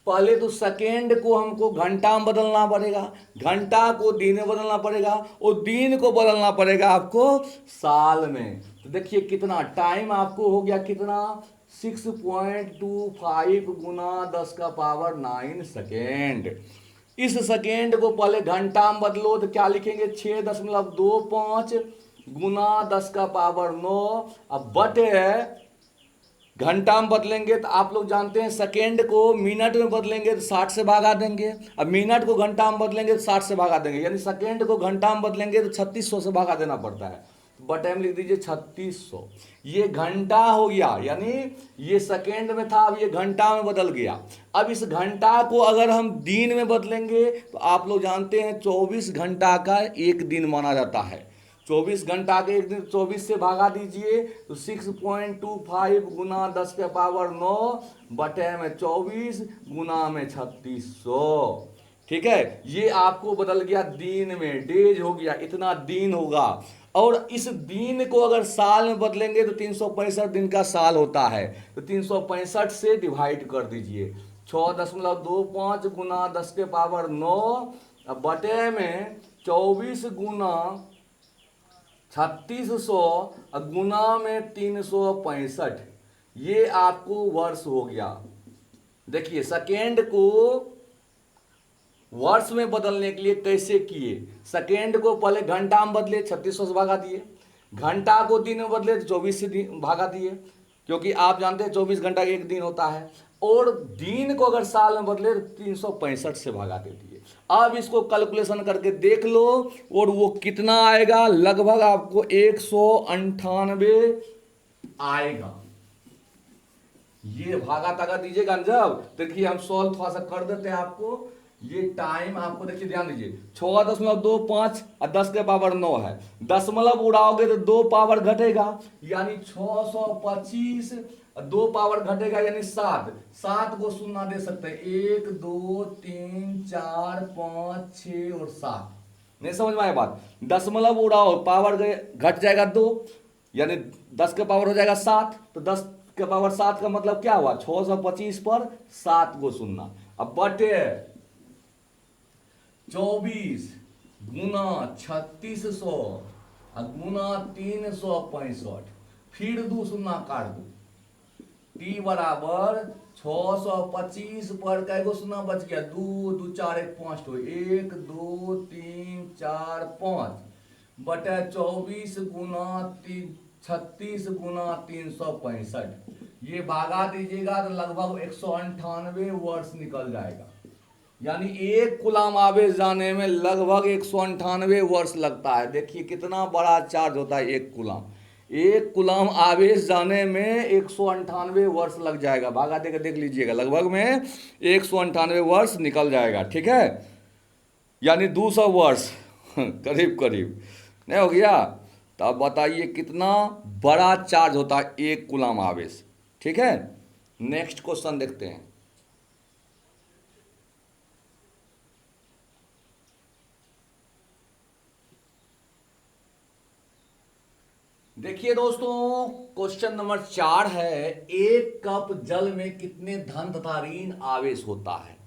Speaker 1: पहले तो सेकेंड को हमको घंटा में बदलना पड़ेगा, घंटा को दिन में बदलना पड़ेगा, और दिन को बदलना पड़ेगा आपको साल में। तो देखिए कितना टाइम आपको हो गया, कितना 6.25 गुना 10⁻9 सेकेंड। इस सेकेंड को पहले घंटा में बदलो तो क्या लिखेंगे, 6.25 गुना 10⁻9। अब बटे घंटा में बदलेंगे तो आप लोग जानते हैं सेकेंड को मिनट में बदलेंगे तो 60 से भागा देंगे। अब मिनट को घंटा में बदलेंगे तो 60 से भागा देंगे, यानी सेकेंड को घंटा में बदलेंगे तो 3600 से भागा देना पड़ता है। बटे में लिख दीजिए 3600। ये घंटा हो गया, यानी ये सेकेंड में था, अब ये घंटा में बदल गया। अब इस घंटा को अगर हम दिन में बदलेंगे तो आप लोग जानते हैं 24 घंटा का एक दिन माना जाता है। 24 घंटा के एक दिन 24 से भागा दीजिए तो 6.25 गुना 10⁻9 बटे में 24 गुना में 3600। ठीक है, ये आपको बदल गया दिन में, डेज हो गया, इतना दिन होगा। और इस दिन को अगर साल में बदलेंगे तो 365 दिन का साल होता है, तो 365 से डिवाइड कर दीजिए। 6.25 गुना 10⁻9 अब बटे में 24 गुना 3600 गुना में 365, ये आपको वर्ष हो गया। देखिए सेकेंड को वर्ष में बदलने के लिए कैसे किए, सेकेंड को पहले घंटा में बदले 3600 से भागा दिए, घंटा को दिन में बदले तो 24 से भागा दिए, क्योंकि आप जानते हैं 24 घंटा एक दिन होता है, और दिन को अगर साल में बदले तो 365 से भगा दे दिए। अब इसको कैलकुलेशन करके देख लो और वो कितना आएगा, लगभग आपको 198 आएगा। ये भागा तागा दीजिएगा जब, देखिए हम सॉल्व थोड़ा सा कर देते हैं आपको। ये टाइम आपको देखिए, ध्यान दीजिए, 6.25 और 10 के पावर 9 है, दशमलव उड़ाओगे तो 2 पावर घटेगा, यानी 625, 2 पावर घटेगा यानी 7, 7 को शून्य दे सकते हैं, 1 2 3 4 5 6 और 7। नहीं समझ में आया बात, दशमलव उड़ाओ पावर घट जाएगा 2, यानी 10 के पावर हो जाएगा 7, तो 10 के पावर 7 का मतलब क्या हुआ, 625 पर 7 को शून्य। अब बटे 24 गुना 3600 गुना 365, फिर 2 शून्य काट दो, टी बराबर 625 पर कैगो शून्य बच गया, 2 2 4 1 5 तो 1 2 3 4 5 बटे 24 गुना 36 गुना 365, ये भागा दीजिएगा तो लगभग 198 वर्ष निकल जाएगा। यानी एक कूलाम आवेश जाने में लगभग 198 वर्ष लगता है। देखिए कितना बड़ा चार्ज होता है एक कूलाम, एक कूलाम आवेश जाने में 198 वर्ष लग जाएगा। भागा देकर देख लीजिएगा, लगभग में 198 वर्ष निकल जाएगा। ठीक है, यानी 200 वर्ष करीब करीब नहीं हो गया। तो अब बताइए कितना बड़ा चार्ज होता है एक कूलाम आवेश। ठीक है, नेक्स्ट क्वेश्चन देखते हैं। देखिए दोस्तों, क्वेश्चन नंबर 4 है, एक कप जल में कितने धन तथा ऋण आवेश होता है।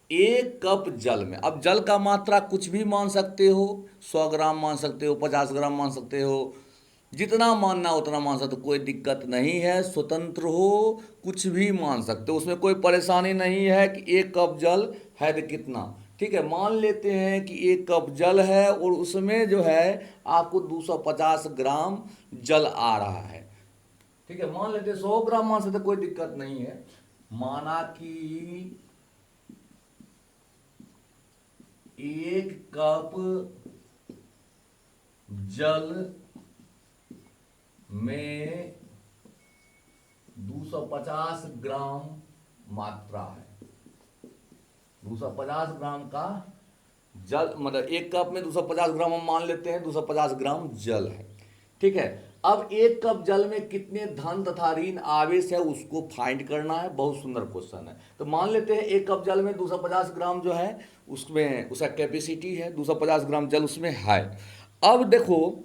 Speaker 1: एक कप जल में, अब जल का मात्रा कुछ भी मान सकते हो, 100 ग्राम मान सकते हो, 50 ग्राम मान सकते हो, जितना मानना उतना मान सकते हो, कोई दिक्कत नहीं है, स्वतंत्र हो, कुछ भी मान सकते हो, उसमें कोई परेशानी नहीं है कि एक कप जल है तो कितना। ठीक है, मान लेते हैं कि एक कप जल है और उसमें जो है आपको 250 ग्राम जल आ रहा है। ठीक है, मान लेते 100 ग्राम मान सकते, कोई दिक्कत नहीं है। माना कि एक कप जल में 250 ग्राम मात्रा है, 250 ग्राम का जल, मतलब एक कप में 250 ग्राम हम मान लेते हैं, 250 ग्राम जल है। ठीक है, अब एक कप जल में कितने धन तथा ऋण आवेश है उसको फाइंड करना है। बहुत सुंदर क्वेश्चन है। तो मान लेते हैं एक कप जल में 250 ग्राम जो है उसमें उसका कैपेसिटी है, 250 ग्राम जल उसमें है। अब देखो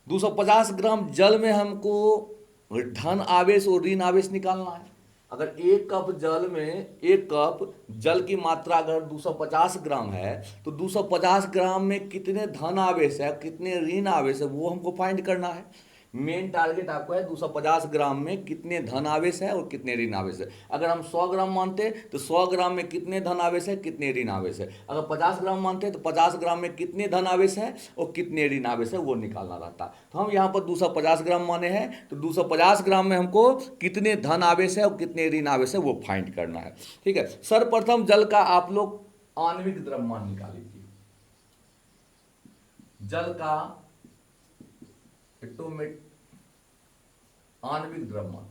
Speaker 1: 250 ग्राम जल में हमको धन आवेश और ऋण आवेश निकालना है। अगर एक कप जल में, एक कप जल की मात्रा अगर 250 ग्राम है तो 250 ग्राम में कितने धन आवेश है, कितने ऋण आवेश है, वो हमको फाइंड करना है। मेन टारगेट आपको है 250 ग्राम में कितने धन आवेश है और कितने ऋण आवेश है। अगर हम 100 ग्राम मानते तो 100 ग्राम में कितने धन आवेश है, कितने ऋण आवेश है। अगर 50 ग्राम मानते तो 50 ग्राम में कितने धन आवेश है और कितने ऋण आवेश है, वो निकालना रहता। तो हम यहाँ पर 250 ग्राम माने हैं, तो 250 ग्राम में हमको कितने धन आवेश है और कितने ऋण आवेश है वो फाइंड करना है। ठीक है, सर्वप्रथम जल का आप लोग आणविक द्रव्यमान निकाल लीजिए। जल का एटोमिक आणविक द्रव्यमान,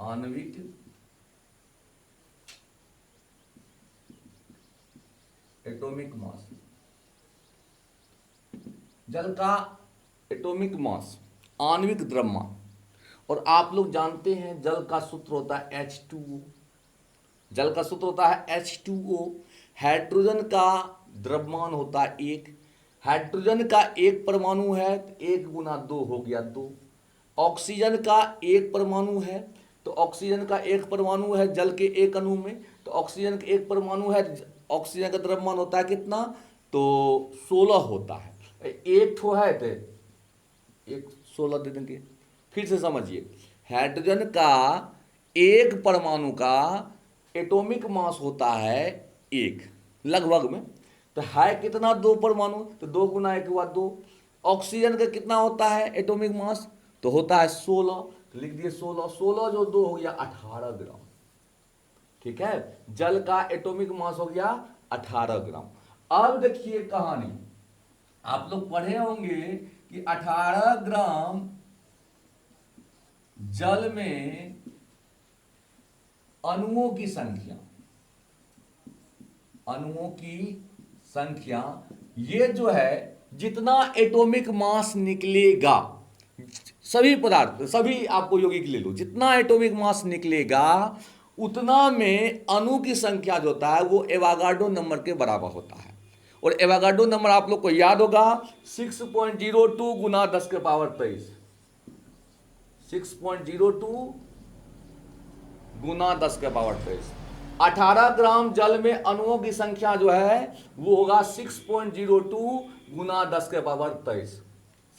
Speaker 1: आणविक एटॉमिक मास, जल का एटॉमिक मास, आणविक द्रव्यमान। और आप लोग जानते हैं जल का सूत्र होता है H2O, जल का सूत्र होता है H2O। हाइड्रोजन का द्रव्यमान होता है 1, हाइड्रोजन का एक परमाणु है तो 1 गुना 2 हो गया 2। ऑक्सीजन का एक परमाणु है, तो ऑक्सीजन का एक परमाणु है जल के एक अणु में, तो ऑक्सीजन का एक परमाणु है ऑक्सीजन का द्रव्यमान होता है कितना, तो 16 होता है। एक ठो है तो एक 16 दे देंगे। फिर से समझिए, हाइड्रोजन का एक परमाणु का एटॉमिक मास होता है एक, लगभग में। तो है कितना, दो परमाणु, तो दो गुना एक हुआ दो। ऑक्सीजन का कितना होता है एटॉमिक मास, तो होता है 16, तो लिख दिए 16, 16 जो दो हो गया 18 ग्राम। ठीक है, जल का एटॉमिक मास हो गया 18 ग्राम। अब देखिए कहानी, आप लोग पढ़े होंगे कि 18 ग्राम जल में अणुओं की संख्या, अणुओं की संख्या, ये जो है जितना एटॉमिक मास निकलेगा, सभी पदार्थ, सभी आपको यौगिक ले लो, जितना एटॉमिक मास निकलेगा उतना में अणु की संख्या जो होता है वो एवोगाड्रो नंबर के बराबर होता है। और एवोगाड्रो नंबर आप लोग को याद होगा 6.02 गुना 10 के पावर 23, 6.02 गुना 10 के पावर 23। 18 ग्राम जल में अणुओं की संख्या जो है वो होगा 6.02 गुना 10 के पावर 23।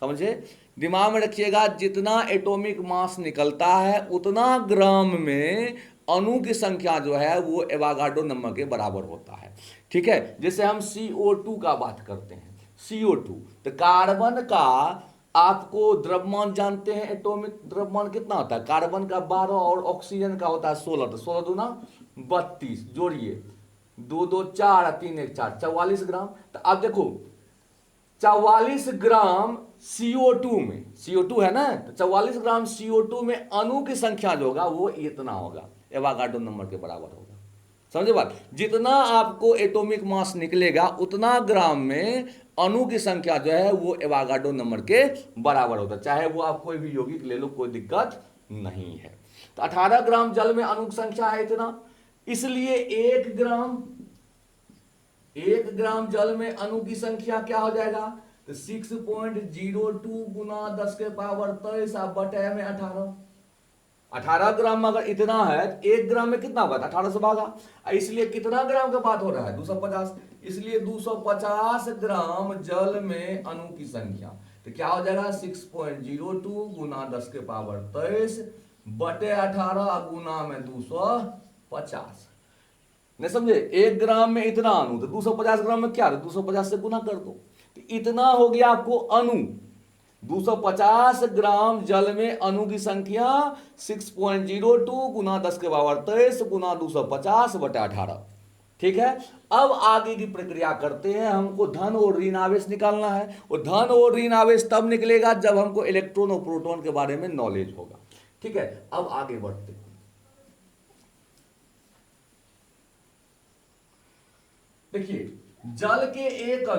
Speaker 1: समझे, दिमाग में रखिएगा, जितना एटॉमिक मास निकलता है उतना ग्राम में अणु की संख्या जो है वो एवोगाड्रो नंबर के बराबर होता है। ठीक है, जैसे हम CO2 का बात करते हैं, CO2, तो कार्बन का आपको द्रव्यमान जानते हैं, एटॉमिक द्रव्यमान कितना होता है, कार्बन का 12 और ऑक्सीजन का होता है 16, तो 16 दूना 32, जोड़िए 2 2 4 3 1 4, 44 ग्राम। तो आप देखो 44 ग्राम CO2 में, CO2 है ना, तो 44 ग्राम CO2 में अणु की संख्या जो होगा वो इतना होगा, एवोगाड्रो नंबर के बराबर होगा। समझे बात, जितना आपको एटॉमिक मास निकलेगा उतना ग्राम में अणु की संख्या जो है वो एवोगाड्रो नंबर के बराबर होता है, चाहे वो आप कोई भी यौगिक ले लो, कोई दिक्कत नहीं है। तो 18 ग्राम जल में अणु की संख्या है इतना, इसलिए 1 ग्राम जल में अणु की संख्या क्या हो जाएगा, तो 6.02 गुना 10 के पावर 23 आप बटे में 18। 18 ग्राम में अगर इतना है तो 1 ग्राम में कितना होगा, 18 से भागा, इसलिए कितना ग्राम का बात हो रहा है, 250। इसलिए 250 ग्राम जल में अणु की संख्या, तो क्या हो जाएगा 6.02 गुना 10 के पावर 23 बटे 18 गुना में 250। नहीं समझे, 1 ग्राम में इतना अणु, तो 250 ग्राम में क्या, 250 से गुना कर दो, तो इतना हो गया आपको अणु। 250 ग्राम जल में अणु की संख्या 6.02 गुना 10 के पावर 23 गुना 250 बटे 18। ठीक है, अब आगे की प्रक्रिया करते हैं, हमको धन और ऋण आवेश निकालना है, और धन और ऋण आवेश तब निकलेगा जब हमको इलेक्ट्रॉन और प्रोटॉन के बारे में नॉलेज होगा। ठीक है, अब आगे बढ़ते हैं। देखिए, जल के एक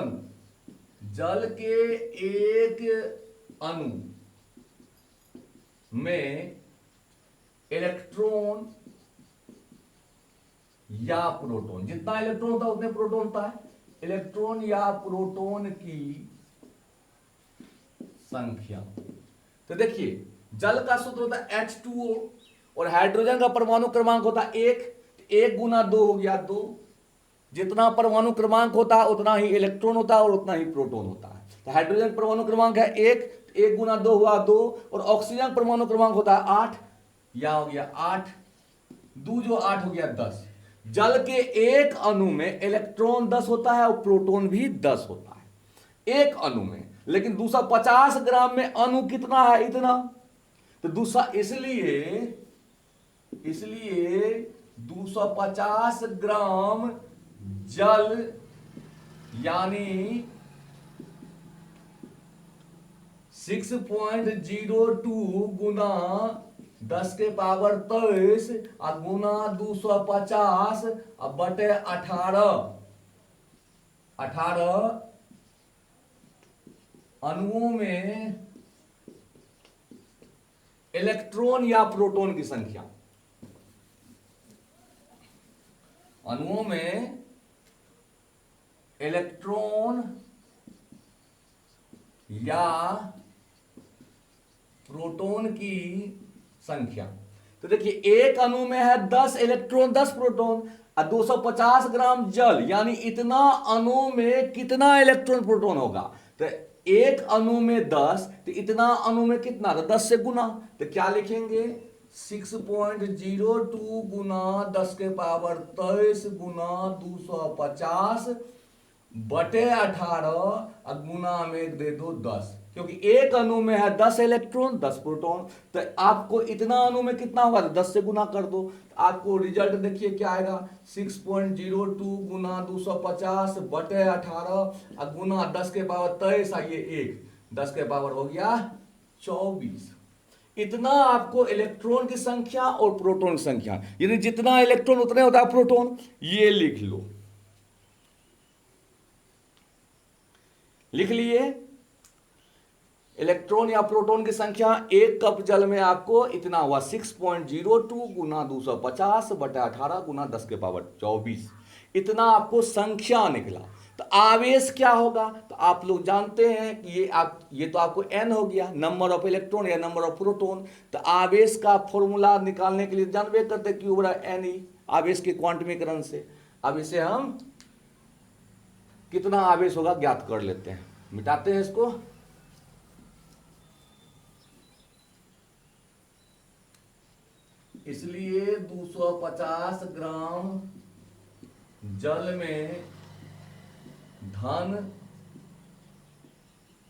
Speaker 1: अणु में इलेक्ट्रॉन या प्रोटॉन, जितना इलेक्ट्रॉन होता है उतने प्रोटॉन होता है, इलेक्ट्रॉन या प्रोटॉन की संख्या। तो देखिए, जल का सूत्र होता है H2O और हाइड्रोजन का परमाणु क्रमांक होता है 1, 1 गुना 2 हो गया 2। जितना परमाणु क्रमांक होता है उतना ही इलेक्ट्रॉन होता है और उतना ही प्रोटॉन होता है। तो हाइड्रोजन परमाणु क्रमांक है 1, 1 गुना 2 हुआ 2, और ऑक्सीजन परमाणु क्रमांक होता है 8, या हो गया 8, 2 जो 8 हो गया 10। जल के एक अणु में इलेक्ट्रॉन 10 होता है और प्रोटॉन भी 10 होता है एक अणु में, लेकिन 250 ग्राम में अणु कितना है, इतना। तो दूसरा, इसलिए 250 ग्राम जल यानी 6.02 गुना 10 के पावर 23 गुना 250 बटे 18 अणुओं में इलेक्ट्रॉन या प्रोटॉन की संख्या, अणुओं में इलेक्ट्रॉन या प्रोटॉन की संख्या। तो देखिए, एक अणु में है 10 इलेक्ट्रॉन 10 प्रोटॉन, और 250 ग्राम जल, यानी इतना अणु में कितना इलेक्ट्रॉन प्रोटॉन होगा? तो एक अणु में 10, तो इतना अणु में कितना? तो 10 से गुना। तो क्या लिखेंगे? 6.02 गुना 10 के पावर 23 गुना 250 बटे 18 गुना में दे दो 10, क्योंकि एक अणु में है 10 इलेक्ट्रॉन 10 प्रोटॉन। तो आपको इतना अणु में कितना होगा? तो 10 से गुना कर दो, तो आपको रिजल्ट देखिए क्या आएगा? 6.02 गुना 250 बटे 18 गुना 10 के पावर 23, ये एक 10 के पावर हो गया 24। इतना आपको इलेक्ट्रॉन की संख्या और प्रोटॉन की संख्या, यानी जितना इलेक्ट्रॉन उतने होता है प्रोटॉन, ये लिख लो। लिख लिए? इलेक्ट्रॉन या प्रोटॉन की संख्या एक कप जल में आपको इतना हुआ 6.02 गुना 250 बटा 18 गुना 10 के पावर 24। इतना आपको संख्या निकला। तो आवेश क्या होगा? तो आप लोग जानते हैं कि ये तो आपको n हो गया, नंबर ऑफ इलेक्ट्रॉन या नंबर ऑफ प्रोटॉन। तो आवेश का फॉर्मूला निकालने के लिए जानवे करते Q बराबर NE, आवेश के क्वांटमीकरण से। अब इसे हम कितना आवेश होगा ज्ञात कर लेते हैं। मिटाते हैं इसको। इसलिए 250 ग्राम जल में धन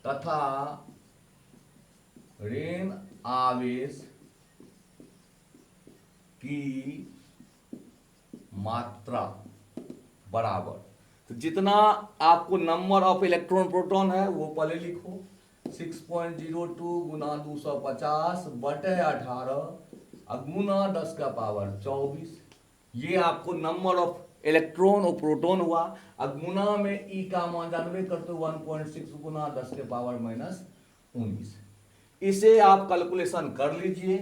Speaker 1: तथा ऋण आवेश की मात्रा बराबर, तो जितना आपको नंबर ऑफ इलेक्ट्रॉन प्रोटॉन है वो पहले लिखो, 6.02 गुना 250 बटे 18 गुना 10 का पावर 24। ये आपको नंबर ऑफ इलेक्ट्रॉन और प्रोटॉन हुआ। गुना में ई का मान जानवे करते 1.6 गुना 10 के पावर -19। इसे आप कैलकुलेशन कर लीजिए,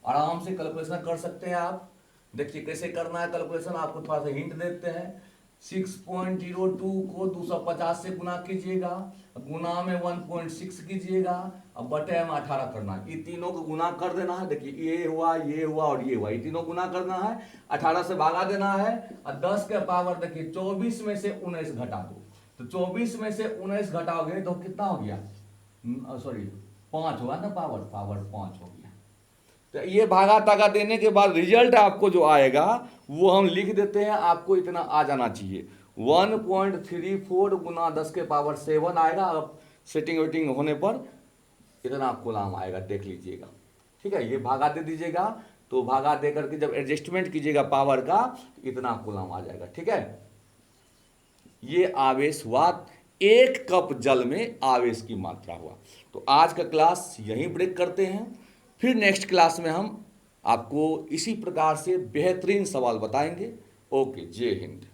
Speaker 1: आराम से कैलकुलेशन कर सकते हैं आप। देखिए कैसे करना है कैलकुलेशन, आपको थोड़ा सा हिंट देते हैं। 6.02 को 250 से गुना कीजिएगा, गुना में 1.6 कीजिएगा, अब बटे में 18 करना है। ये तीनों को गुना कर देना है। देखिए ये हुआ और ये हुआ, ये तीनों गुना करना है, 18 से भागा देना है, और 10 के पावर देखिए 24 में से 19 घटा दो। तो 24 में से 19 घटाओगे तो कितना हो गया? सॉरी 5 हुआ ना, पावर 5 हो गया। तो ये भागा तागा देने के बाद रिजल्ट आपको जो आएगा वो हम लिख देते हैं। आपको इतना आ जाना चाहिए, 1.34 गुना 10 के पावर 7 आएगा। अब सेटिंग वेटिंग होने पर इतना कूलाम आएगा, देख लीजिएगा। ठीक है, ये भागा दे दीजिएगा, तो भागा दे करके जब एडजस्टमेंट कीजिएगा पावर का, इतना कूलाम आ जाएगा। ठीक है, ये आवेश हुआ, एक कप जल में आवेश की मात्रा हुआ। तो आज का क्लास यहीं ब्रेक करते हैं, फिर नेक्स्ट क्लास में हम आपको इसी प्रकार से बेहतरीन सवाल बताएंगे। ओके, जय हिंद।